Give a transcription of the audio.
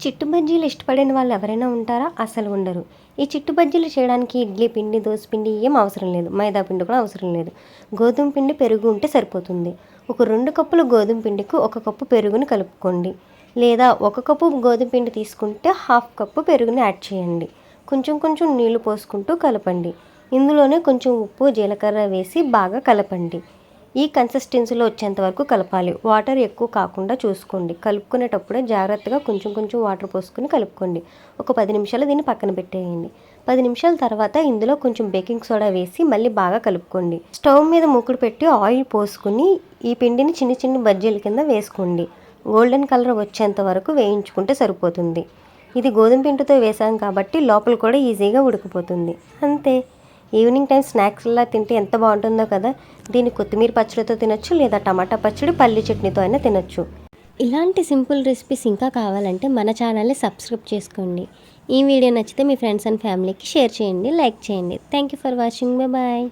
చిట్టు బజ్జీలు ఇష్టపడని వాళ్ళు ఎవరైనా ఉంటారా? అసలు ఉండరు. ఈ చిట్టు బజ్జీలు చేయడానికి ఇడ్లీ పిండి, దోస పిండి ఏం అవసరం లేదు. మైదా పిండి కూడా అవసరం లేదు. గోధుమ పిండి, పెరుగు ఉంటే సరిపోతుంది. ఒక 2 కప్పులు గోధుమ పిండికి 1 కప్పు పెరుగుని కలుపుకోండి. లేదా 1 కప్పు గోధుమ పిండి తీసుకుంటే 1/2 కప్పు పెరుగుని యాడ్ చేయండి. కొంచెం కొంచెం నీళ్లు పోసుకుంటూ కలపండి. ఇందులోనే కొంచెం ఉప్పు, జీలకర్ర వేసి బాగా కలపండి. ఈ కన్సిస్టెన్సీలో వచ్చేంత వరకు కలపాలి. వాటర్ ఎక్కువ కాకుండా చూసుకోండి. కలుపుకునేటప్పుడే జాగ్రత్తగా కొంచెం కొంచెం వాటర్ పోసుకొని కలుపుకోండి. ఒక 10 నిమిషాలు దీన్ని పక్కన పెట్టేయండి. 10 నిమిషాల తర్వాత ఇందులో కొంచెం బేకింగ్ సోడా వేసి మళ్ళీ బాగా కలుపుకోండి. స్టవ్ మీద మూకుడు పెట్టి ఆయిల్ పోసుకుని ఈ పిండిని చిన్న చిన్న బజ్జీల కింద వేసుకోండి. గోల్డెన్ కలర్ వచ్చేంత వరకు వేయించుకుంటే సరిపోతుంది. ఇది గోధుమ పిండితో వేసాం కాబట్టి లోపల కూడా ఈజీగా ఉడికిపోతుంది. అంతే. ఈవినింగ్ టైం స్నాక్స్లా తింటే ఎంత బాగుంటుందో కదా. దీన్ని కొత్తిమీర పచ్చడితో తినొచ్చు, లేదా టమాటా పచ్చడి, పల్లి చట్నీతో అయినా తినొచ్చు. ఇలాంటి సింపుల్ రెసిపీస్ ఇంకా కావాలంటే మన ఛానల్ని సబ్స్క్రైబ్ చేసుకోండి. ఈ వీడియో నచ్చితే మీ ఫ్రెండ్స్ అండ్ ఫ్యామిలీకి షేర్ చేయండి, లైక్ చేయండి. Thank you for watching. Bye.